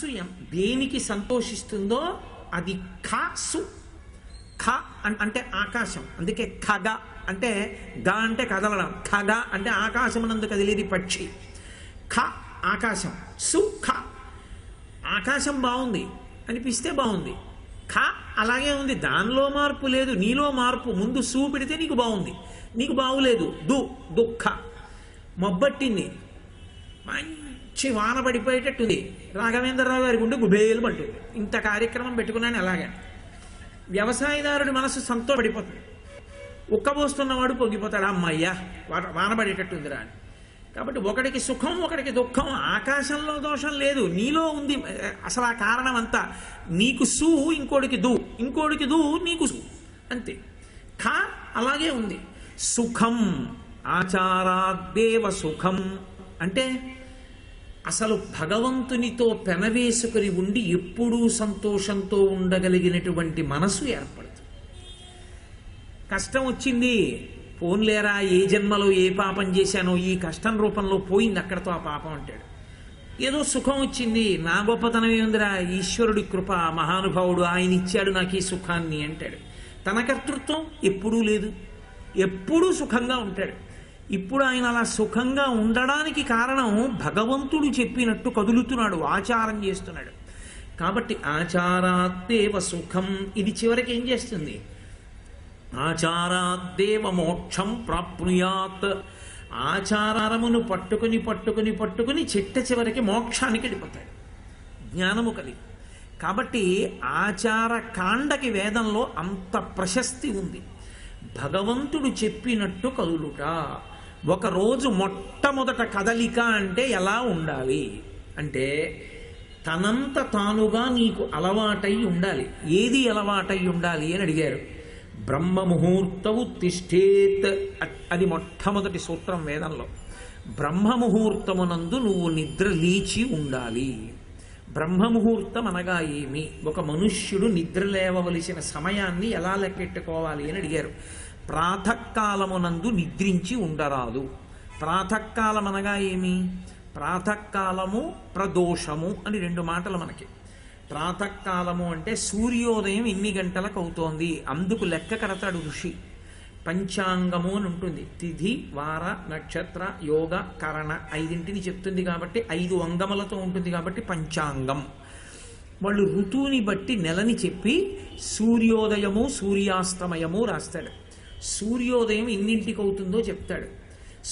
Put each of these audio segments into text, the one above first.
మనస్సు దేనికి సంతోషిస్తుందో అది సు. ఖ అంటే ఆకాశం, అందుకే ఖగ అంటే గ అంటే కదలడం, ఖగ అంటే ఆకాశమునందు కదిలేది పక్షి. ఖ ఆకాశం, సు ఖ ఆకాశం బాగుంది అనిపిస్తే బాగుంది, ఖ అలాగే ఉంది, దానిలో మార్పు లేదు, నీలో మార్పు. ముందు సు పెడితే నీకు బాగుంది, నీకు బాగులేదు దుఃఖ. మొబ్బట్టింది, మంచి వాన పడిపోయేటట్టుంది, రాఘవేంద్రరావు గారి గుండె గుబేలు పట్టుంది. ఇంత కార్యక్రమం పెట్టుకున్నాను అలాగే. వ్యవసాయదారుడి మనసు సంతోషపడిపోతుంది, ఉక్కబోస్తున్నవాడు పొంగిపోతాడు, అమ్మయ్యా వాన పడేటట్టుందిరా అని. కాబట్టి ఒకడికి సుఖం ఒకడికి దుఃఖం, ఆకాశంలో దోషం లేదు, నీలో ఉంది అసలు ఆ కారణం అంతా. నీకు సు ఇంకోడికి ఇంకోడికి నీకు సు, అంతే. ఖ అలాగే ఉంది. సుఖం ఆచారాదేవ సుఖం అంటే అసలు భగవంతునితో పెనవేసుకుని ఉండి ఎప్పుడూ సంతోషంతో ఉండగలిగినటువంటి మనసు ఏర్పడుతుంది. కష్టం వచ్చింది, పోన్లేరా ఏ జన్మలో ఏ పాపం చేశానో ఈ కష్టం రూపంలో పోయింది అక్కడతో ఆ పాపం అంటాడు. ఏదో సుఖం వచ్చింది, నా గొప్పతనం ఏముందిరా, ఈశ్వరుడి కృప, మహానుభావుడు ఆయన ఇచ్చాడు నాకు ఈ సుఖాన్ని అంటాడు. తన కర్తృత్వం ఎప్పుడూ లేదు, ఎప్పుడూ సుఖంగా ఉంటాడు. ఇప్పుడు ఆయన అలా సుఖంగా ఉండడానికి కారణం భగవంతుడు చెప్పినట్టు కదులుతున్నాడు, ఆచారం చేస్తున్నాడు. కాబట్టి ఆచారాదేవ సుఖం, ఇది చివరికి ఏం చేస్తుంది, ఆచారాదేవ మోక్షం ప్రాప్నుయాత్. ఆచారమును పట్టుకుని పట్టుకుని పట్టుకుని చిట్ట చివరికి మోక్షానికి వెళ్ళిపోతాడు జ్ఞానము కలిగి. కాబట్టి ఆచార కాండకి వేదంలో అంత ప్రశస్తి ఉంది. భగవంతుడు చెప్పినట్టు కదులుట. ఒకరోజు మొట్టమొదట కదలిక అంటే ఎలా ఉండాలి అంటే తనంత తానుగా నీకు అలవాటై ఉండాలి. ఏది అలవాటై ఉండాలి అని అడిగారు. బ్రహ్మ ముహూర్తవు తిష్టేత్, అది మొట్టమొదటి సూత్రం వేదంలో. బ్రహ్మ ముహూర్తమునందు నువ్వు నిద్ర లేచి ఉండాలి. బ్రహ్మముహూర్తం అనగా ఏమి, ఒక మనుష్యుడు నిద్ర లేవవలసిన సమయాన్ని ఎలా లెక్కెట్టుకోవాలి అని అడిగారు. ప్రాతకాలమునందు నిద్రించి ఉండరాదు. ప్రాతకాలం అనగా ఏమి, ప్రాతకాలము ప్రదోషము అని రెండు మాటలు మనకి. ప్రాతకాలము అంటే సూర్యోదయం ఎన్ని గంటలకు అవుతోంది అందుకు లెక్క కడతాడు ఋషి. పంచాంగము అని ఉంటుంది, తిథి వార నక్షత్ర యోగ కరణ ఐదింటిని చెప్తుంది కాబట్టి 5 అంగములతో ఉంటుంది కాబట్టి పంచాంగం. వాళ్ళు ఋతువుని బట్టి నెలని చెప్పి సూర్యోదయము సూర్యాస్తమయము రాస్తాడు. సూర్యోదయం ఎన్నింటికి అవుతుందో చెప్తాడు.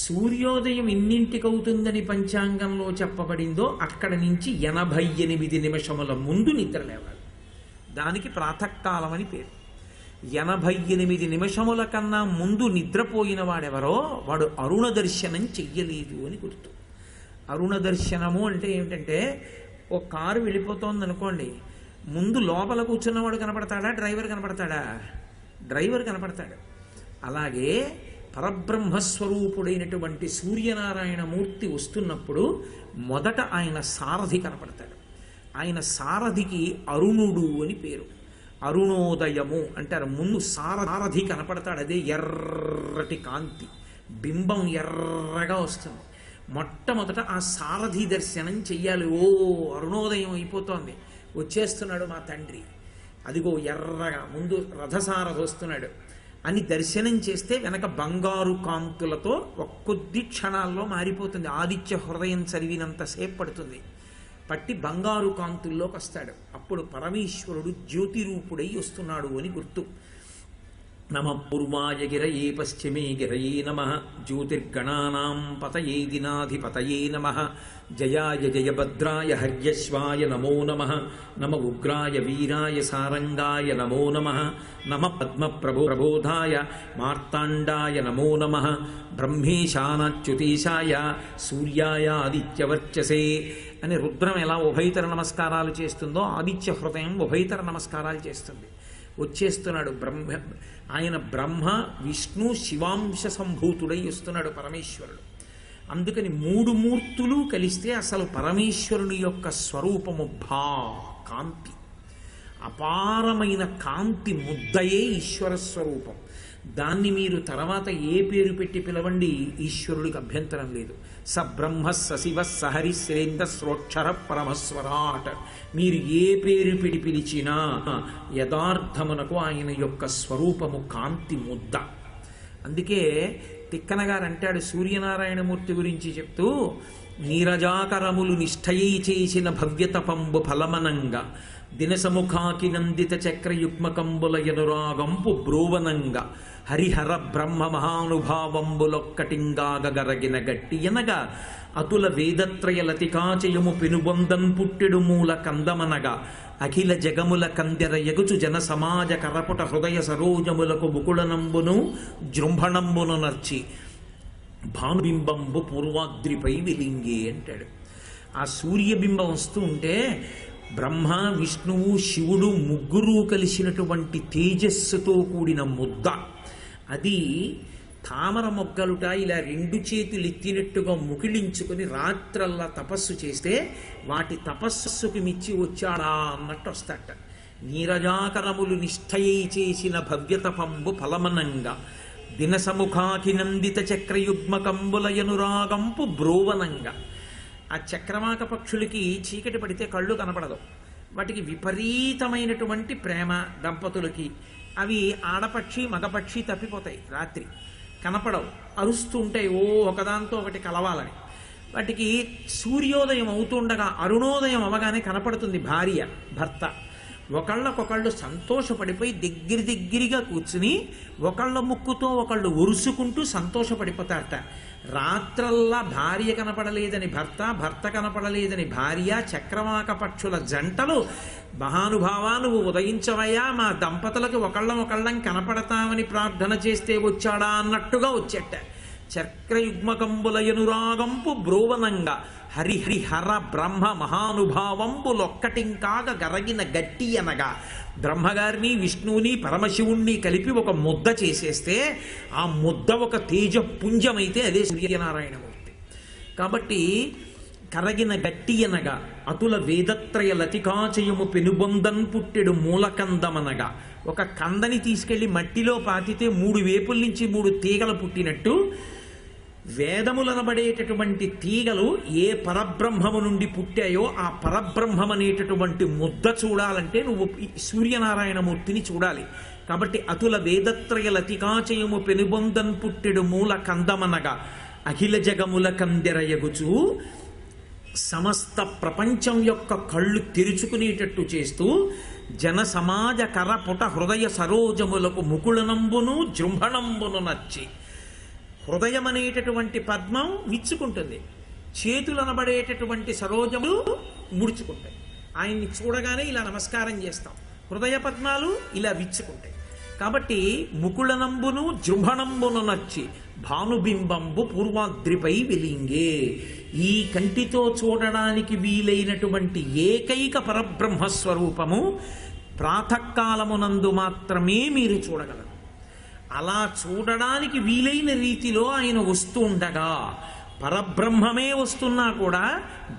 సూర్యోదయం ఎన్నింటికి అవుతుందని పంచాంగంలో చెప్పబడిందో అక్కడ నుంచి 88 నిమిషముల ముందు నిద్ర లేవాలి. దానికి ప్రాతకాలం అని పేరు. 88 నిమిషముల కన్నా ముందు నిద్రపోయిన వాడెవరో వాడు అరుణ దర్శనం చెయ్యలేదు అని గుర్తు. అరుణ దర్శనము అంటే ఏమిటంటే, ఓ కారు వెళ్ళిపోతోంది అనుకోండి, ముందు లోపల కూర్చున్నవాడు కనపడతాడా, డ్రైవర్ కనపడతాడా? డ్రైవర్ కనపడతాడు. అలాగే పరబ్రహ్మస్వరూపుడైనటువంటి సూర్యనారాయణ మూర్తి వస్తున్నప్పుడు మొదట ఆయన సారథి కనపడతాడు. ఆయన సారథికి అరుణుడు అని పేరు. అరుణోదయము అంటారు. ముందు సారథి కనపడతాడు, అదే ఎర్రటి కాంతి, బింబం ఎర్రగా వస్తుంది. మొట్టమొదట ఆ సారథి దర్శనం చెయ్యాలి. ఓ అరుణోదయం అయిపోతోంది, వచ్చేస్తున్నాడు మా తండ్రి, అదిగో ఎర్రగా ముందు రథసారథి వస్తున్నాడు అని దర్శనం చేస్తే వెనక బంగారు కాంతులతో కొద్ది క్షణాల్లో మారిపోతుంది. ఆదిత్య హృదయం చదివినంతసేపు పడుతుంది, పట్టి బంగారు కాంతుల్లోకి వస్తాడు. అప్పుడు పరమేశ్వరుడు జ్యోతిరూపుడై వస్తున్నాడు అని గుర్తు. నమ పూర్వాయ గిరయే పశ్చిమే గిరయే నమ, జ్యోతిర్గణానాం పతయే దినాధిపతయే నమ, జయాయ జయభద్రాయ హర్యశ్వాయ నమో నమ, నమ ఉగ్రాయ వీరాయ సారంగాయ నమో నమ, నమ పద్మప్రబోధాయ మార్తాండాయ నమో నమ, బ్రహ్మేశానాచ్యుతీశాయ సూర్యాయ ఆదిత్యవర్చసే అని రుద్రం ఎలా ఉభయతర నమస్కారాలు చేస్తుందో ఆదిత్య హృదయం ఉభయతర నమస్కారాలు చేస్తుంది. వచ్చేస్తున్నాడు ఆయన బ్రహ్మ విష్ణు శివాంశ సంభూతుడై వస్తున్నాడు పరమేశ్వరుడు. అందుకని 3 మూర్తులు కలిస్తే అసలు పరమేశ్వరుని యొక్క స్వరూపము కాంతి, అపారమైన కాంతి ముద్దయే ఈశ్వర స్వరూపం. దాన్ని మీరు తర్వాత ఏ పేరు పెట్టి పిలవండి, ఈశ్వరుడికి అభ్యంతరం లేదు. స బ్రహ్మ సశివ సహరి శ్రేంద శ్రోక్షర పరమస్వరాట్. మీరు ఏ పేరు పెట్టి పిలిచినా యథార్థమునకు ఆయన యొక్క స్వరూపము కాంతి ముద్ద. అందుకే తిక్కన గారు అంటాడు సూర్యనారాయణమూర్తి గురించి చెప్తూ, నీరజాకరములు నిష్ఠయై చేసిన భవ్యతపంబు ఫలమనంగా దినసముఖాకి నందిత చక్రయుగ్మకంబుల ఎనురాగంపు బ్రోవనంగా హరిహర బ్రహ్మ మహానుభావంబులొక్కటింగాగరగిన గట్టి ఎనగా అతుల వేదత్రయ లతికాచయము పెనుబొందన్ పుట్టెడు మూల కందమనగా అఖిల జగముల కందెర ఎగుచు జన సమాజ కరపుట హృదయ సరోజములకు ముకుళనంబును జృంభణంబును నర్చి భానుబింబంబు పూర్వాద్రిపై వెలింగే అంటాడు. ఆ సూర్యబింబం వస్తూ ఉంటే బ్రహ్మ విష్ణువు శివుడు ముగ్గురు కలిసినటువంటి తేజస్సుతో కూడిన ముద్ద. అది తామర మొగ్గలుట ఇలా రెండు చేతులు ఎత్తినట్టుగా ముకిళించుకొని రాత్రల్లా తపస్సు చేస్తే వాటి తపస్సుకి మిచ్చి వచ్చాడా అన్నట్టు వస్తాట. నీరజాకరములు నిష్ఠయై చేసిన భవ్యతపంబు ఫలమనంగా దినసముఖాకి నందిత చక్రయుగ్మకంబులయనురాగంపు బ్రోవనంగా. ఆ చక్రవాక పక్షులకి చీకటి పడితే కళ్ళు కనపడదు. వాటికి విపరీతమైనటువంటి ప్రేమ దంపతులకి. అవి ఆడపక్షి మగపక్షి తప్పిపోతాయి, రాత్రి కనపడవు, అరుస్తూ ఉంటాయి ఓ ఒకదాంతో ఒకటి కలవాలని. వాటికి సూర్యోదయం అవుతుండగా అరుణోదయం అవగానే కనపడుతుంది భార్య భర్త. ఒకళ్ళకొకళ్ళు సంతోషపడిపోయి దగ్గరగా కూర్చుని ఒకళ్ళ ముక్కుతో ఒకళ్ళు ఉరుసుకుంటూ సంతోషపడిపోతారట. రాత్రల్లా భార్య కనపడలేదని భర్త, భర్త కనపడలేదని భార్య, చక్రవాక పక్షుల జంటలు మహానుభావా నువ్వు ఉదయించవయ్యా, మా దంపతులకు ఒకళ్ళం కనపడతామని ప్రార్థన చేస్తే వచ్చాడా అన్నట్టుగా వచ్చేట. చక్రయుగ్మకంబులయనురాగంపు బ్రోవనంగా హరిహర బ్రహ్మ మహానుభావంబులొక్కటింకాగ గరగిన గట్టి అనగా బ్రహ్మగారిని విష్ణువుని పరమశివుణ్ణి కలిపి ఒక ముద్ద చేసేస్తే ఆ ముద్ద ఒక తేజపుంజమైతే అదే సూర్యనారాయణమూర్తి. కాబట్టి కరగిన గట్టి అనగా అతుల వేదత్రయ లతికాచయము పెనుబొందన్ పుట్టెడు మూలకందమనగా. ఒక కందని తీసుకెళ్లి మట్టిలో పాతితే 3 వేపుల నుంచి 3 తీగలు పుట్టినట్టు వేదములనబడేటటువంటి తీగలు ఏ పరబ్రహ్మము నుండి పుట్టాయో ఆ పరబ్రహ్మమనేటటువంటి ముద్ద చూడాలంటే నువ్వు సూర్యనారాయణమూర్తిని చూడాలి. కాబట్టి అతుల వేదత్రయ లతికాచయము పెనుబొందన్ పుట్టెడు మూల కందమనగా అఖిల జగముల కందెరయగుచు సమస్త ప్రపంచం యొక్క కళ్ళు తెరుచుకునేటట్టు చేస్తూ జన సమాజ కరపుట హృదయ సరోజములకు ముకుళనంబును జృంభణంబును నచ్చి. హృదయం అనేటటువంటి పద్మం విచ్చుకుంటుంది, చేతులు అనబడేటటువంటి సరోజములు ముడుచుకుంటాయి. ఆయన్ని చూడగానే ఇలా నమస్కారం చేస్తాం, హృదయ పద్మాలు ఇలా విచ్చుకుంటాయి. కాబట్టి ముకుళనంబును జృంభణంబును నచ్చి భానుబింబంబు పూర్వాద్రిపై వెలింగే. ఈ కంటితో చూడడానికి వీలైనటువంటి ఏకైక పరబ్రహ్మస్వరూపము ప్రాతకాలమునందు మాత్రమే మీరు చూడగలరు. అలా చూడడానికి వీలైన రీతిలో ఆయన వస్తూ ఉండగా పరబ్రహ్మమే వస్తున్నా కూడా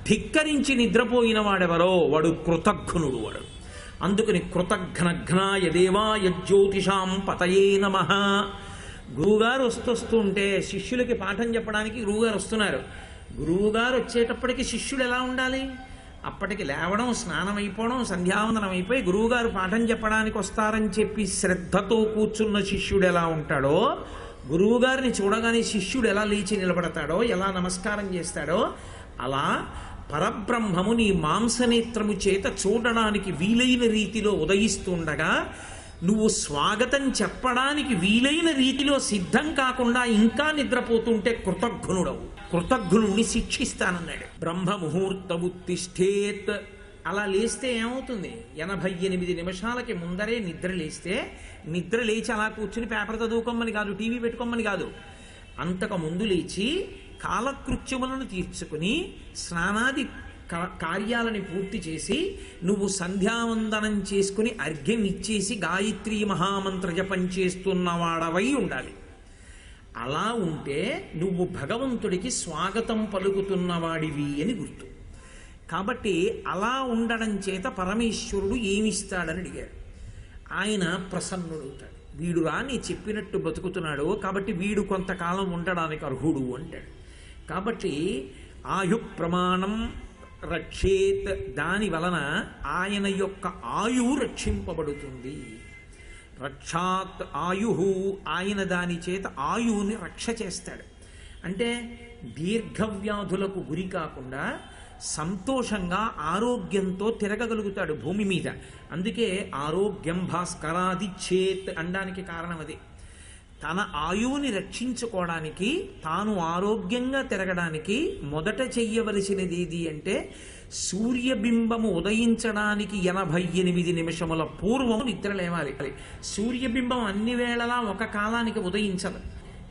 ధిక్కరించి నిద్రపోయిన వాడెవరో వాడు కృతఘ్నుడు. వాడు అందుకని కృతఘ్నఘ్నాయ దేవాయ జ్యోతిషాం పతయే నమః. గురువుగారు వస్తూ ఉంటే శిష్యులకి పాఠం చెప్పడానికి గురువుగారు వస్తున్నారు. గురువుగారు వచ్చేటప్పటికి శిష్యుడు ఎలా ఉండాలి? అప్పటికి లేవడం, స్నానం అయిపోవడం, సంధ్యావందనం అయిపోయి గురువుగారు పాఠం చెప్పడానికి వస్తారని చెప్పి శ్రద్ధతో కూర్చున్న శిష్యుడు ఎలా ఉంటాడో, గురువుగారిని చూడగానే శిష్యుడు ఎలా లేచి నిలబడతాడో, ఎలా నమస్కారం చేస్తాడో, అలా పరబ్రహ్మము నీ మాంసనేత్రము చేత చూడడానికి వీలైన రీతిలో ఉదయిస్తుండగా నువ్వు స్వాగతం చెప్పడానికి వీలైన రీతిలో సిద్ధం కాకుండా ఇంకా నిద్రపోతుంటే కృతఘ్నుడవు. కృతఘ్నుణ్ణి శిక్షిస్తానన్నాడు. బ్రహ్మ ముహూర్తముత్తిష్ఠేత్. అలా లేస్తే ఏమవుతుంది? 88 నిమిషాలకి ముందరే నిద్ర లేస్తే, నిద్ర లేచి అలా కూర్చుని పేపర్ చదువుకోమని కాదు, టీవీ పెట్టుకోమని కాదు, అంతకు ముందు లేచి కాలకృత్యములను తీర్చుకుని స్నానాది కార్యాలని పూర్తి చేసి నువ్వు సంధ్యావందనం చేసుకుని అర్ఘ్యం ఇచ్చేసి గాయత్రీ మహామంత్ర జపం చేస్తున్నవాడవై ఉండాలి. అలా ఉంటే నువ్వు భగవంతుడికి స్వాగతం పలుకుతున్నవాడివి అని గుర్తు. కాబట్టి అలా ఉండడం చేత పరమేశ్వరుడు ఏమిస్తాడని అడిగాడు. ఆయన ప్రసన్నుడవుతాడు. వీడు రాని చెప్పినట్టు బతుకుతున్నాడు కాబట్టి వీడు కొంతకాలం ఉండడానికి అర్హుడు అంటాడు. కాబట్టి ఆయు ప్రమాణం రక్షేత్, దాని వలన ఆయన యొక్క ఆయువు రక్షింపబడుతుంది. రక్షాత్ ఆయు, ఆయన దాని చేత ఆయువుని రక్ష చేస్తాడు. అంటే దీర్ఘవ్యాధులకు గురి కాకుండా సంతోషంగా ఆరోగ్యంతో తిరగగలుగుతాడు భూమి మీద. అందుకే ఆరోగ్యం భాస్కరాది చేత్ అనడానికి కారణం అదే. తన ఆయువుని రక్షించుకోవడానికి, తాను ఆరోగ్యంగా తిరగడానికి మొదట చెయ్యవలసినది ఏది అంటే సూర్యబింబము ఉదయించడానికి 88 నిమిషముల పూర్వం నిద్ర లేవాలి. సూర్యబింబం అన్ని వేళలా ఒక కాలానికి ఉదయించదు.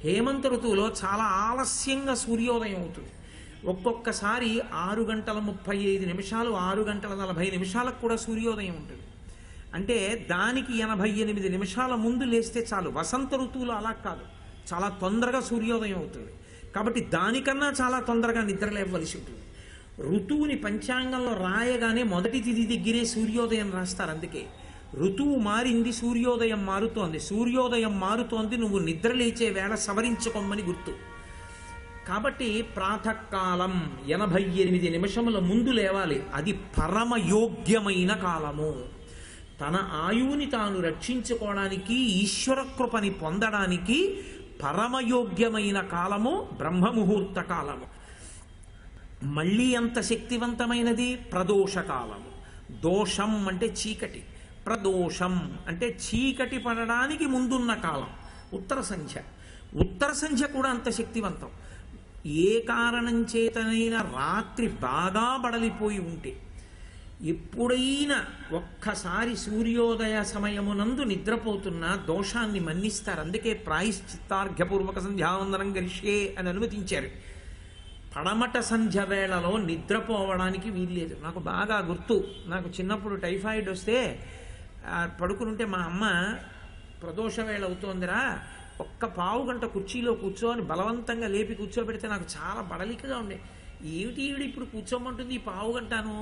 హేమంత ఋతువులో చాలా ఆలస్యంగా సూర్యోదయం అవుతుంది. ఒక్కొక్కసారి 6:35, 6:40 కూడా సూర్యోదయం ఉంటుంది. అంటే దానికి 88 నిమిషాల ముందు లేస్తే చాలు. వసంత ఋతువులో అలా కాదు, చాలా తొందరగా సూర్యోదయం అవుతుంది. కాబట్టి దానికన్నా చాలా తొందరగా నిద్ర లేవలసి ఉంటుంది. ఋతువుని పంచాంగంలో రాయగానే మొదటి తిథి దగ్గరే సూర్యోదయం రాస్తారు. అందుకే ఋతువు మారింది, సూర్యోదయం మారుతోంది. సూర్యోదయం మారుతోంది, నువ్వు నిద్ర లేచే వేళ సవరించుకోమని గుర్తు. కాబట్టి ప్రాతకాలం 88 నిమిషముల ముందు లేవాలి. అది పరమయోగ్యమైన కాలము. తన ఆయువుని తాను రక్షించుకోవడానికి, ఈశ్వర కృపని పొందడానికి పరమయోగ్యమైన కాలము బ్రహ్మముహూర్త కాలము. మళ్ళీ అంత శక్తివంతమైనది ప్రదోషకాలము. దోషం అంటే చీకటి, ప్రదోషం అంటే చీకటి పడడానికి ముందున్న కాలం. ఉత్తర సంధ్య, ఉత్తర సంధ్య కూడా అంత శక్తివంతం. ఏ కారణం చేతనైనా రాత్రి బాగా బడలిపోయి ఉంటే, ఎప్పుడైనా ఒక్కసారి సూర్యోదయ సమయమునందు నిద్రపోతున్నా దోషాన్ని మన్నిస్తారు. అందుకే ప్రాయశ్చిత్తార్ఘ్యపూర్వక సంధ్యావందనం గరిష్యే అని అనుమతించారు. పడమట సంధ్య వేళలో నిద్రపోవడానికి వీల్లేదు. నాకు బాగా గుర్తు, నాకు చిన్నప్పుడు టైఫాయిడ్ వస్తే పడుకునుంటే మా అమ్మ ప్రదోష వేళ అవుతోందిరా, ఒక్క పావు గంట కుర్చీలో కూర్చోని బలవంతంగా లేపి కూర్చోబెడితే నాకు చాలా బడలికగా ఉండే. ఏమిటి ఈవిడ ఇప్పుడు కూర్చోమంటుంది, ఈ పావు గంటను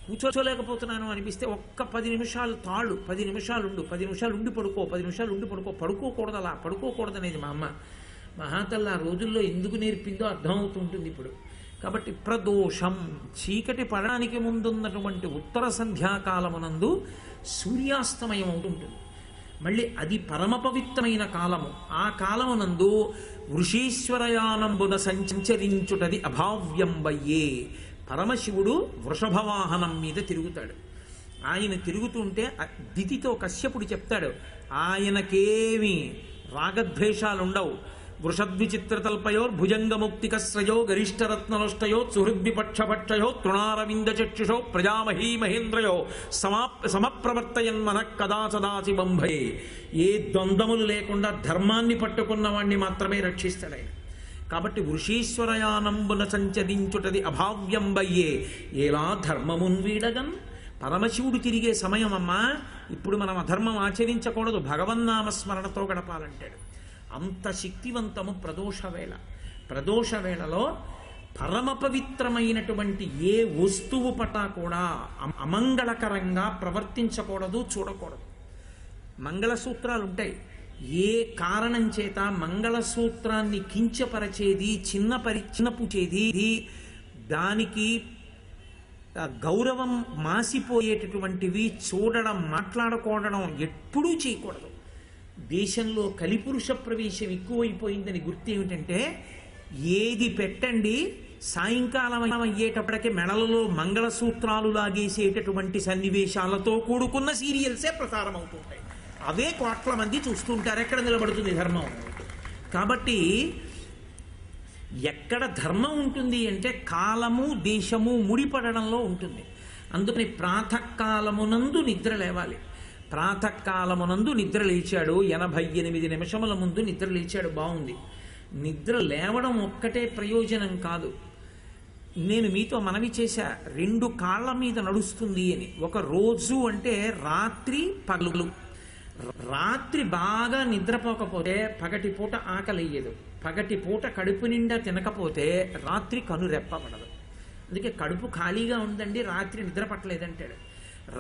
కూర్చోలేకపోతున్నాను అనిపిస్తే ఒక్క 10 నిమిషాలు తాళ్ళు, 10 నిమిషాలు ఉండు, 10 నిమిషాలు ఉండి పడుకో, 10 నిమిషాలు ఉండి పడుకో. పడుకోకూడదు, అలా పడుకోకూడదు అనేది మా అమ్మ. మహాతల్లి ఆ రోజుల్లో ఎందుకు నేర్పిందో అర్థమవుతుంటుంది ఇప్పుడు. కాబట్టి ప్రదోషం, చీకటి పడడానికి ముందున్నటువంటి ఉత్తర సంధ్యాకాలమునందు సూర్యాస్తమయం అవుతుంటుంది. మళ్ళీ అది పరమ పవిత్రమైన కాలము. ఆ కాలమునందు వృషీశ్వరయానంబున సంచరించుటది అభావ్యంబయ్యే. పరమశివుడు వృషభవాహనం మీద తిరుగుతాడు. ఆయన తిరుగుతుంటే దితితో కశ్యపుడు చెప్తాడు, ఆయనకేమి రాగద్వేషాలుండవు. వృషద్విచిత్రతల్పయోర్ భుజంగముక్తికశ్రయో గరిష్టరత్నలుష్టయో సుహృద్విపక్షపక్షయో తృణారవింద చక్షుషో ప్రజామహీ మహేంద్రయో సమప్రవర్తయన్మన కదాచదాచి బంభయే. ఏ ద్వంద్వములు లేకుండా ధర్మాన్ని పట్టుకున్న వాణ్ణి మాత్రమే రక్షిస్తాడు ఆయన. కాబట్టి వృషీశ్వరయానంబున సంచరించుటది అభావ్యంబయ్యే. ఎలా ధర్మమున్ వీడగన్. పరమశివుడు తిరిగే సమయం అమ్మా. ఇప్పుడు మనం అధర్మం ఆచరించకూడదు, భగవన్నామస్మరణతో గడపాలంటాడు. అంత శక్తివంతము ప్రదోషవేళ. ప్రదోషవేళలో పరమ పవిత్రమైనటువంటి ఏ వస్తువు పటా కూడా అమంగళకరంగా ప్రవర్తించకూడదు, చూడకూడదు. మంగళసూత్రాలు ఉంటాయి. ఏ కారణం చేత మంగళసూత్రాన్ని కించపరచేది, చిన్నపుచేది, దానికి గౌరవం మాసిపోయేటటువంటివి చూడడం, మాట్లాడుకోవడం ఎప్పుడూ చేయకూడదు. దేశంలో కలిపురుష ప్రవేశం ఎక్కువైపోయిందని గుర్తు ఏమిటంటే, ఏది పెట్టండి సాయంకాలం అయ్యేటప్పటికే మెడలలో మంగళసూత్రాలు లాగేసేటటువంటి సన్నివేశాలతో కూడుకున్న సీరియల్సే ప్రసారం అవుతుంటాయి. అవే కోట్ల మంది చూస్తుంటారు. ఎక్కడ నిలబడుతుంది ధర్మం? కాబట్టి ఎక్కడ ధర్మం ఉంటుంది అంటే కాలము దేశము ముడిపడడంలో ఉంటుంది. అందుకని ప్రాతకాలమునందు నిద్ర లేవాలి. ప్రాతకాలమునందు నిద్ర లేచాడు, 88 నిమిషముల ముందు నిద్ర లేచాడు, బాగుంది. నిద్ర లేవడం ఒక్కటే ప్రయోజనం కాదు. నేను మీతో మనవి చేశా, 2 కాళ్ళ మీద నడుస్తుంది అని. ఒక రోజు అంటే రాత్రి పగలు. రాత్రి బాగా నిద్రపోకపోతే పగటి పూట ఆకలియ్యదు, పగటి పూట కడుపు నిండా తినకపోతే రాత్రి కనురెప్పబడదు. అందుకే కడుపు ఖాళీగా ఉందండి రాత్రి నిద్ర పట్టలేదంటాడు.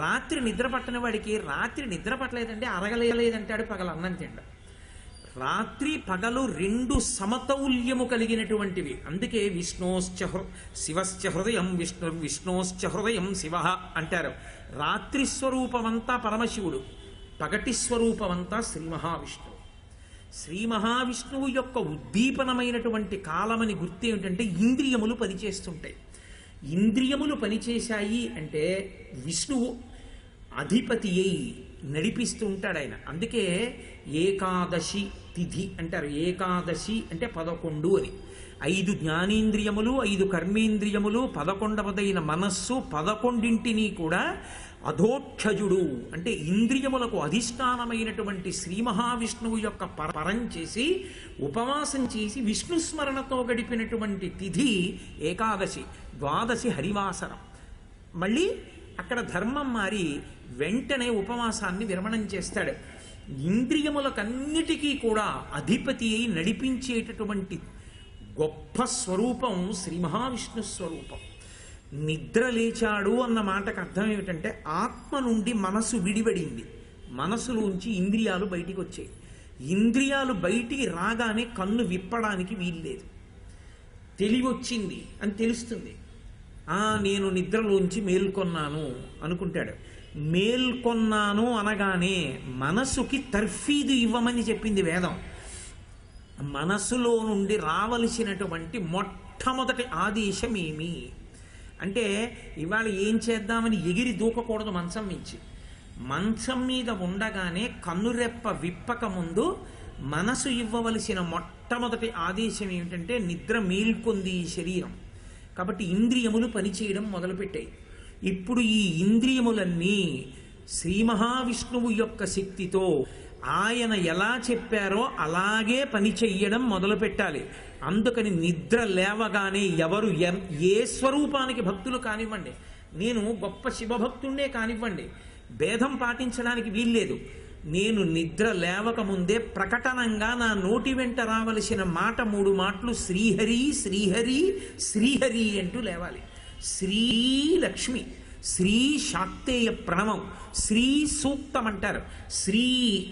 రాత్రి నిద్ర పట్టని వాడికి రాత్రి నిద్ర పట్టలేదంటే అరగలేదంటాడు పగల అన్నం తిండ. రాత్రి పగలు రెండు సమతౌల్యము కలిగినటువంటివి. అందుకే శివశ్చ హృదయం విష్ణోశ్చ హృదయం శివ అంటారు. రాత్రి స్వరూపమంతా పరమశివుడు, పగటి స్వరూపమంతా శ్రీ మహావిష్ణువు. శ్రీ మహావిష్ణువు యొక్క ఉద్దీపనమైనటువంటి కాలమని గుర్తు ఏమిటంటే ఇంద్రియములు పనిచేస్తుంటాయి. ఇంద్రియములు పనిచేశాయి అంటే విష్ణువు అధిపతి అయి నడిపిస్తూ ఉంటాడు ఆయన. అందుకే ఏకాదశి తిథి అంటారు. ఏకాదశి అంటే 11 అని. 5 జ్ఞానేంద్రియములు, 5 కర్మేంద్రియములు, 11వదైన మనస్సు, 11ంటిని కూడా అధోక్షజుడు అంటే ఇంద్రియములకు అధిష్టానమైనటువంటి శ్రీ మహావిష్ణువు యొక్క పరం చేసి ఉపవాసం చేసి విష్ణు స్మరణతో గడిపినటువంటి తిథి ఏకాదశి. ద్వాదశి హరివాసరం. మళ్ళీ అక్కడ ధర్మం మారి వెంటనే ఉపవాసాన్ని విరమణం చేస్తాడు. ఇంద్రియములకన్నిటికీ కూడా అధిపతి అయి నడిపించేటటువంటి గొప్ప స్వరూపం శ్రీ మహావిష్ణు స్వరూపం. నిద్ర లేచాడు అన్న మాటకు అర్థం ఏమిటంటే ఆత్మ నుండి మనసు విడిపడింది, మనసులోంచి ఇంద్రియాలు బయటికి వచ్చాయి. ఇంద్రియాలు బయటికి రాగానే కన్ను విప్పడానికి వీల్లేదు. తెలివొచ్చింది అని తెలుస్తుంది. నేను నిద్రలోంచి మేల్కొన్నాను అనుకుంటాడు. మేల్కొన్నాను అనగానే మనసుకి తర్ఫీదు ఇవ్వమని చెప్పింది వేదం. మనసులో నుండి రావలసినటువంటి మొట్టమొదటి ఆదేశం ఏమి అంటే ఇవాళ ఏం చేద్దామని ఎగిరి దూకకూడదు. మంచం మించి మంచం మీద ఉండగానే కన్నురెప్ప విప్పక ముందు మనసు ఇవ్వవలసిన మొట్టమొదటి ఆదేశం ఏమిటంటే నిద్ర మేల్కొంది ఈ శరీరం. కాబట్టి ఇంద్రియములు పనిచేయడం మొదలుపెట్టాయి. ఇప్పుడు ఈ ఇంద్రియములన్నీ శ్రీ మహావిష్ణువు యొక్క శక్తితో ఆయన ఎలా చెప్పారో అలాగే పని చెయ్యడం మొదలు పెట్టాలి. అందుకని నిద్ర లేవగానే ఎవరు ఏ స్వరూపానికి భక్తులు కానివ్వండి, నేను గొప్ప శివభక్తుడే కానివ్వండి, భేదం పాటించడానికి వీల్లేదు. నేను నిద్ర లేవక ముందే ప్రకటనంగా నా నోటి వెంట రావలసిన మాట 3 మాటలు శ్రీహరి శ్రీహరి శ్రీహరి అంటూ లేవాలి. శ్రీలక్ష్మి, శ్రీ శాక్తేయ ప్రణవం, శ్రీ సూక్తం అంటారు. శ్రీ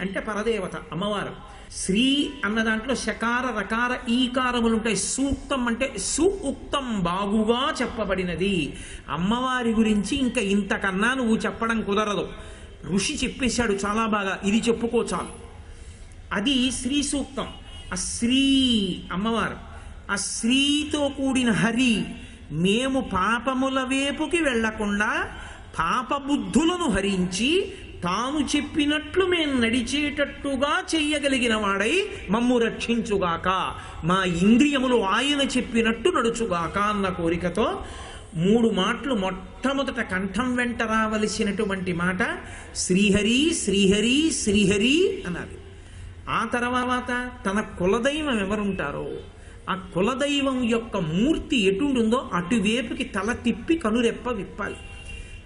అంటే పరదేవత అమ్మవారు. శ్రీ అన్న దాంట్లో శకార రకార ఈకారములు ఉంటాయి. సూక్తం అంటే సుఉక్తం, బాగుగా చెప్పబడినది. అమ్మవారి గురించి ఇంకా ఇంతకన్నా నువ్వు చెప్పడం కుదరదు. ఋషి చెప్పేశాడు చాలా బాగా, ఇది చెప్పుకో చాలు. అది శ్రీ సూక్తం. ఆ శ్రీ అమ్మవారు, ఆ శ్రీతో కూడిన హరి. మేము పాపముల వేపుకి వెళ్లకుండా పాపబుద్ధులను హరించి తాను చెప్పినట్లు మేము నడిచేటట్టుగా చెయ్యగలిగిన వాడై మమ్ము రక్షించుగాక, మా ఇంద్రియములు ఆయన చెప్పినట్టు నడుచుగాక అన్న కోరికతో 3 మాటలు మొట్టమొదట కంఠం వెంట రావలసినటువంటి మాట శ్రీహరి శ్రీహరి శ్రీహరి అనాలి. ఆ తర్వాత తన కులదైవం ఎవరుంటారో ఆ కులదైవం యొక్క మూర్తి ఎటుండుందో అటువైపుకి తల తిప్పి కనురెప్ప విప్పాలి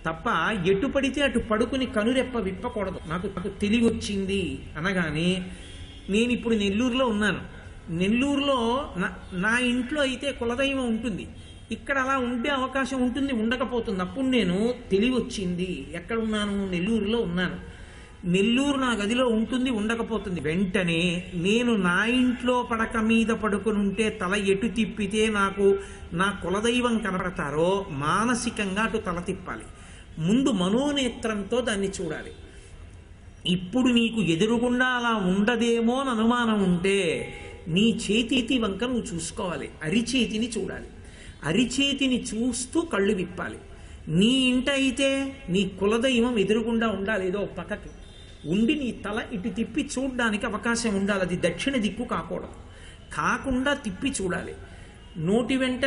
తప్ప ఎటు పడితే అటు పడుకుని కనురెప్ప విప్పకూడదు. నాకు తెలివి వచ్చింది అనగానే నేను ఇప్పుడు నెల్లూరులో ఉన్నాను. నెల్లూరులో నా ఇంట్లో అయితే కులదైవం ఉంటుంది, ఇక్కడ అలా ఉండే అవకాశం ఉంటుంది, ఉండకపోతుంది. అప్పుడు నేను తెలివి వచ్చింది, ఎక్కడ ఉన్నాను? నెల్లూరులో ఉన్నాను. నెల్లూరు నా గదిలో ఉంటుంది, ఉండకపోతుంది. వెంటనే నేను నా ఇంట్లో పడక మీద పడుకుని ఉంటే తల ఎటు తిప్పితే నాకు నా కులదైవం కనపడతారో మానసికంగా అటు తల తిప్పాలి. ముందు మనోనేత్రంతో దాన్ని చూడాలి. ఇప్పుడు నీకు ఎదురుగుండా అలా ఉండదేమో అని అనుమానం ఉంటే నీ చేతి వంక నువ్వు చూసుకోవాలి, అరిచేతిని చూడాలి. అరిచేతిని చూస్తూ కళ్ళు విప్పాలి. నీ ఇంట అయితే నీ కులదైవం ఎదురుగుండా ఉండాలి, ఏదో పక్కకి ఉండి నీ తల ఇటు తిప్పి చూడడానికి అవకాశం ఉండాలి. అది దక్షిణ దిక్కు కాకూడదు, కాకుండా తిప్పి చూడాలి. నోటి వెంట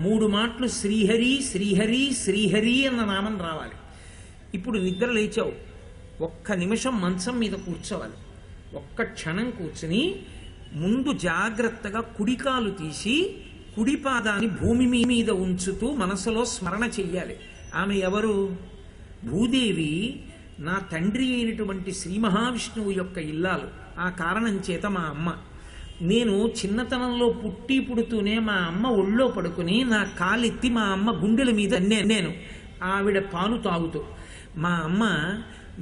3 మాటలు శ్రీహరి శ్రీహరి శ్రీహరి అన్న నామం రావాలి. ఇప్పుడు నిద్ర లేచావు, ఒక్క నిమిషం మంచం మీద కూర్చోవాలి. ఒక్క క్షణం కూర్చుని ముందు జాగ్రత్తగా కుడికాలు తీసి కుడి పాదాన్ని భూమి మీద ఉంచుతూ మనసులో స్మరణ చెయ్యాలి. ఆమె ఎవరు? భూదేవి నా తండ్రి అయినటువంటి శ్రీ మహావిష్ణువు యొక్క ఇల్లాలు. ఆ కారణం చేత మా అమ్మ, నేను చిన్నతనంలో పుడుతూనే మా అమ్మ ఒళ్ళో పడుకుని నా కాలెత్తి మా అమ్మ గుండెల మీద నేను ఆవిడ పాలు తాగుతూ మా అమ్మ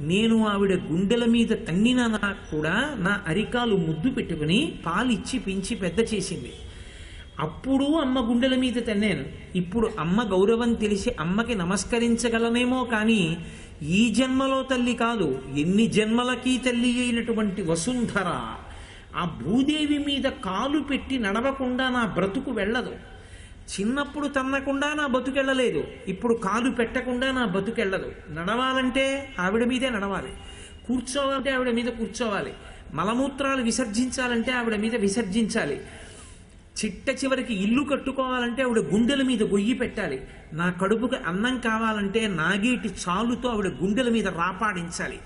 నేను ఆవిడ గుండెల మీద తన్నినా కూడా నా అరికాలు ముద్దు పెట్టుకుని పాలిచ్చి పెంచి పెద్ద చేసింది. అప్పుడు అమ్మ గుండెల మీద తన్నాను. ఇప్పుడు అమ్మ గౌరవం తెలిసి అమ్మకి నమస్కరించగలనేమో కానీ ఈ జన్మలో తల్లి కాదు, ఎన్ని జన్మలకి తల్లి అయినటువంటి వసుంధర ఆ భూదేవి మీద కాలు పెట్టి నడవకుండా నా బ్రతుకు వెళ్ళదు. చిన్నప్పుడు తన్నకుండా నా బతుకెళ్ళలేదు, ఇప్పుడు కాలు పెట్టకుండా నా బతుకెళ్ళదు. నడవాలంటే ఆవిడ మీదే నడవాలి, కూర్చోవాలంటే ఆవిడ మీద కూర్చోవాలి, మలమూత్రాలు విసర్జించాలంటే ఆవిడ మీద విసర్జించాలి, చిట్ట చివరికి ఇల్లు కట్టుకోవాలంటే ఆవిడ గుండెల మీద గొయ్యి పెట్టాలి, నా కడుపుకి అన్నం కావాలంటే నాగేటి చాలుతో ఆవిడ గుండెల మీద రాపాడించాలి.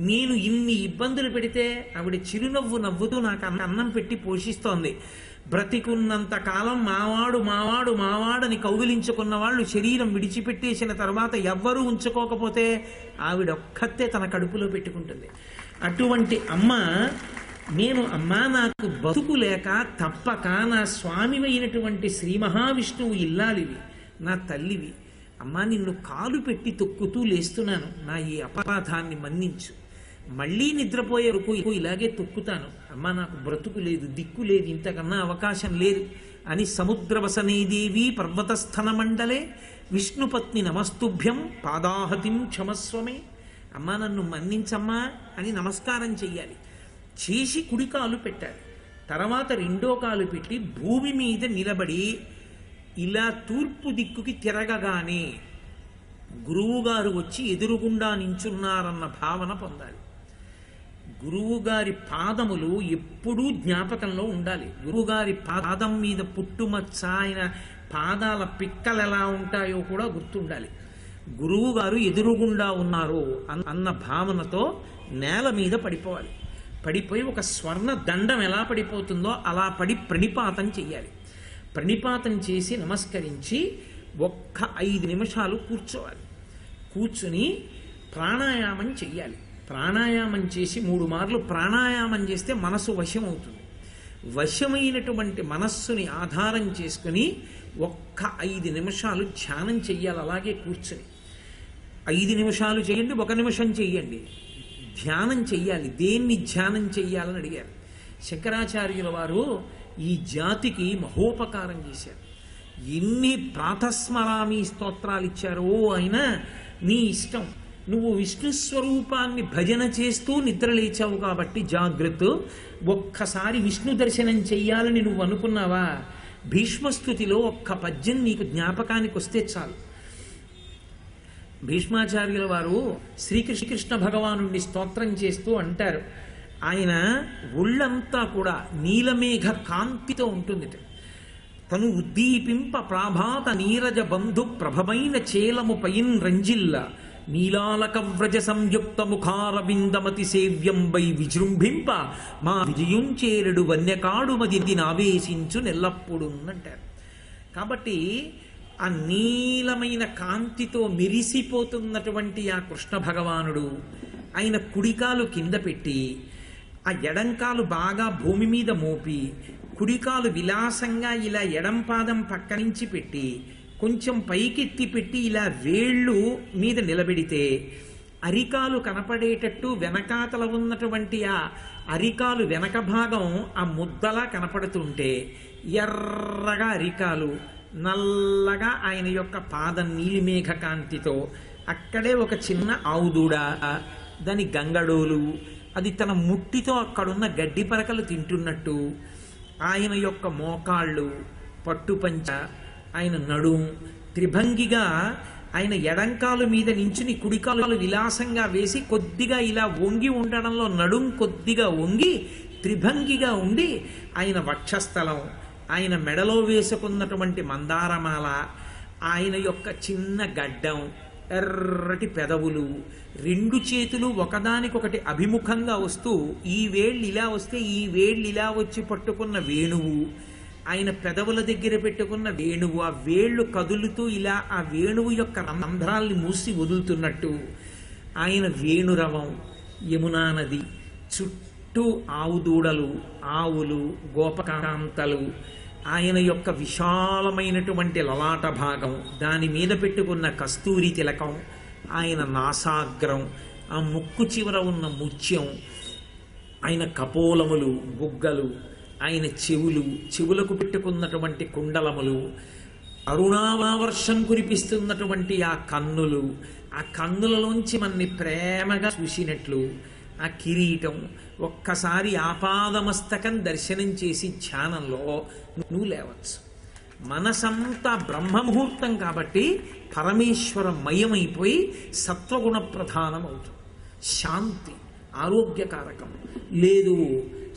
నేను ఇన్ని ఇబ్బందులు పెడితే ఆవిడ చిరునవ్వు నవ్వుతూ నాకు అన్నం పెట్టి పోషిస్తోంది. బ్రతికున్నంత కాలం మావాడు మావాడు మావాడని కౌగిలించుకున్న వాళ్ళు శరీరం విడిచిపెట్టేసిన తర్వాత ఎవ్వరూ ఉంచుకోకపోతే ఆవిడ ఒక్కతే తన కడుపులో పెట్టుకుంటుంది. అటువంటి అమ్మ, నేను అమ్మా నాకు బతుకు లేక తప్పక నా స్వామి అయినటువంటి శ్రీ మహావిష్ణువు ఇల్లాలివి, నా తల్లివి, అమ్మా నిన్ను కాలు పెట్టి తొక్కుతూ లేస్తున్నాను, నా ఈ అపరాధాన్ని మన్నించు, మళ్ళీ నిద్రపోయే వరకు ఇలాగే తొక్కుతాను, అమ్మా నాకు బ్రతుకు లేదు, దిక్కు లేదు, ఇంతకన్నా అవకాశం లేదు అని సముద్రవసనేదేవి పర్వతస్థన మండలే విష్ణుపత్ని నమస్తుభ్యం పాదాహతిం క్షమస్వమే, అమ్మా నన్ను మన్నించమ్మా అని నమస్కారం చెయ్యాలి. చేసి కుడి కాలు పెట్టాలి, తర్వాత రెండో కాలు పెట్టి భూమి మీద నిలబడి ఇలా తూర్పు దిక్కుకి తిరగగానే గురువుగారు వచ్చి ఎదురుగుండా నించున్నారన్న భావన పొందాలి. గురువుగారి పాదములు ఎప్పుడూ జ్ఞాపకంలో ఉండాలి. గురువుగారి పాదం మీద పుట్టుమచ్చ, ఆయన పాదాల పిక్కలు ఎలా ఉంటాయో కూడా గుర్తుండాలి. గురువుగారు ఎదురుగుండా ఉన్నారు అన్న భావనతో నేల మీద పడిపోవాలి. పడిపోయి ఒక స్వర్ణ దండం ఎలా పడిపోతుందో అలా పడి ప్రణిపాతం చెయ్యాలి. ప్రణిపాతం చేసి నమస్కరించి ఒక్క 5 నిమిషాలు కూర్చోవాలి. కూర్చుని ప్రాణాయామం చెయ్యాలి. ప్రాణాయామం చేసి 3 మార్లు ప్రాణాయామం చేస్తే మనసు వశం అవుతుంది. వశమైనటువంటి మనస్సుని ఆధారం చేసుకుని ఒక్క 5 నిమిషాలు ధ్యానం చెయ్యాలి. అలాగే కూర్చుని 5 నిమిషాలు చేయండి, 1 నిమిషం చెయ్యండి, ధ్యానం చెయ్యాలి. దేన్ని ధ్యానం చెయ్యాలని అడిగారు. శంకరాచార్యుల వారు ఈ జాతికి మహోపకారం చేశారు. ఎన్ని ప్రాతస్మరామి స్తోత్రాలు ఇచ్చారో ఆయన, నీ ఇష్టం, నువ్వు విష్ణు స్వరూపాన్ని భజన చేస్తూ నిద్ర లేచావు కాబట్టి జాగ్రత్త, ఒక్కసారి విష్ణు దర్శనం చెయ్యాలని నువ్వు అనుకున్నావా, భీష్మస్తుతిలో ఒక్క పద్యం నీకు జ్ఞాపకానికి వస్తే చాలు. భీష్మాచార్యుల వారు శ్రీకృష్ణ భగవానుడిని స్తోత్రం చేస్తూ అంటారు, ఆయన ఒళ్ళంతా కూడా నీలమేఘ కాంతితో ఉంటుంది. తను ఉద్దీపింప ప్రాభాత నీరజ బంధు ప్రభమైన చేలము పైన్ రంజిల్ల నీలాలక వ్రజ సంయుక్త ముఖారవిందమతి సేవ్యం వై విజృంభింప మా విజయం చేరుడు వన్యకాడు మది నావేశించు నెల్లప్పుడు అంటారు. కాబట్టి ఆ నీలమైన కాంతితో మెరిసిపోతున్నటువంటి ఆ కృష్ణ భగవానుడు ఆయన కుడికాలు కింద పెట్టి ఆ ఎడంకాలు బాగా భూమి మీద మోపి కుడికాలు విలాసంగా ఇలా ఎడం పాదం పక్క నుంచి పెట్టి కొంచెం పైకెత్తి పెట్టి ఇలా వేళ్ళు మీద నిలబెడితే అరికాలు కనపడేటట్టు వెనకాతల ఉన్నటువంటి ఆ అరికాలు వెనక భాగం ఆ ముద్దలా కనపడుతుంటే ఎర్రగా అరికాలు, నల్లగా ఆయన యొక్క పాదం నీలిమేఘ కాంతితో, అక్కడే ఒక చిన్న ఆవుదూడ, దాని గంగడోలు, అది తన ముట్టితో అక్కడున్న గడ్డి పరకలు తింటున్నట్టు, ఆయన యొక్క మోకాళ్ళు, పట్టుపంచ, ఆయన నడుం త్రిభంగిగా ఆయన ఎడంకాలు మీద నించుని కుడికాలు విలాసంగా వేసి కొద్దిగా ఇలా వంగి ఉండడంలో నడుం కొద్దిగా వంగి త్రిభంగిగా ఉండి ఆయన వక్షస్థలం, ఆయన మెడలో వేసుకున్నటువంటి మందారమాల, ఆయన యొక్క చిన్న గడ్డం, ఎర్రటి పెదవులు, 2 చేతులు ఒకదానికొకటి అభిముఖంగా వస్తూ ఈ వేళ్ళు ఇలా వస్తే ఈ వేళ్ళు ఇలా వచ్చి పట్టుకున్న వేణువు, ఆయన పెదవుల దగ్గర పెట్టుకున్న వేణువు, ఆ వేళ్ళు కదులుతూ ఇలా ఆ వేణువు యొక్క రంధ్రాల్ని మూసి వదులుతున్నట్టు ఆయన వేణురవం, యమునా నది చుట్టూ ఆవుదూడలు, ఆవులు, గోపకాంతలు, ఆయన యొక్క విశాలమైనటువంటి లలాట భాగం, దాని మీద పెట్టుకున్న కస్తూరి తిలకం, ఆయన నాసాగ్రం, ఆ ముక్కు చివర ఉన్న ముత్యం, ఆయన కపోలములు, బుగ్గలు, ఆయన చెవులకు పెట్టుకున్నటువంటి కుండలములు, అరుణావర్షం కురిపిస్తున్నటువంటి ఆ కన్నులు, ఆ కన్నులలోంచి మన్ని ప్రేమగా చూసినట్లు ఆ కిరీటం, ఒక్కసారి ఆపాదమస్తకం దర్శనం చేసి ధ్యానంలో నువ్వు లేవచ్చు. మనసంతా బ్రహ్మముహూర్తం కాబట్టి పరమేశ్వరమయమైపోయి సత్వగుణ ప్రధానం అవుతుంది. శాంతి, ఆరోగ్యకారకం. లేదు,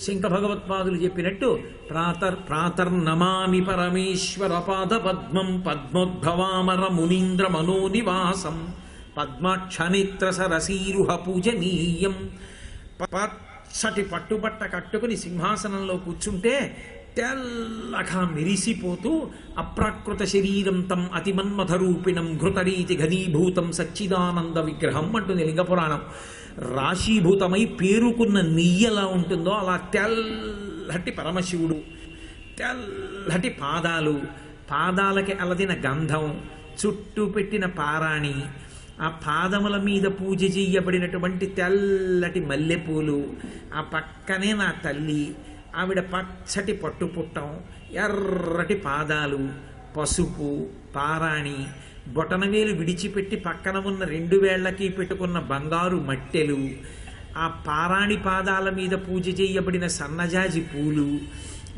శంక భగవత్పాదులు చెప్పినట్టు ప్రాతర్నమామి పరమేశ్వర పాద పద్మం పద్మోద్భవామర మునీంద్ర మనోనివాసం పద్మాక్షనేత్ర సరసీరుహ పూజనీయం. పచ్చటి పట్టుబట్ట కట్టుకుని సింహాసనంలో కూర్చుంటే తెల్లగా మెరిసిపోతూ అప్రాకృత శరీరం తం అతిమన్మథరూపిణం ఘృతరీతి ఘనీభూతం సచ్చిదానంద విగ్రహం అంటుంది లింగపురాణం. రాశీభూతమై పేరుకున్న నెయ్యి ఎలా ఉంటుందో అలా తెల్లటి పరమశివుడు, తెల్లటి పాదాలు, పాదాలకి అలదిన గంధం, చుట్టూ పెట్టిన పారాణి, ఆ పాదముల మీద పూజ చెయ్యబడినటువంటి తెల్లటి మల్లెపూలు, ఆ పక్కనే నా తల్లి, ఆవిడ పచ్చటి పట్టుపుట్టం, ఎర్రటి పాదాలు, పసుపు, పారాణి, బొటనవేలు విడిచిపెట్టి పక్కన ఉన్న 2 వేళ్లకి పెట్టుకున్న బంగారు మట్టెలు, ఆ పారాణి పాదాల మీద పూజ చేయబడిన సన్నజాజి పూలు,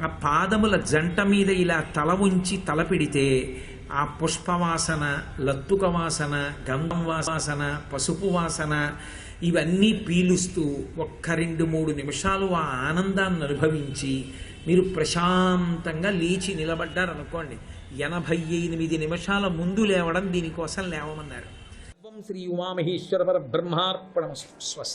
ఆ పాదముల జంట మీద ఇలా తల ఉంచి తల పెడితే ఆ పుష్పవాసన, లత్తుక వాసన, గంధం వాసన, పసుపు వాసన ఇవన్నీ పీలుస్తూ 1-2-3 నిమిషాలు ఆ ఆనందాన్ని అనుభవించి మీరు ప్రశాంతంగా లేచి నిలబడ్డారనుకోండి. 88 నిమిషాల ముందు లేవడం దీనికోసం లేవమన్నారు. శ్రీ ఉమామహేశ్వర పరబ్రహ్మార్పణమస్తు. స్వస్తి.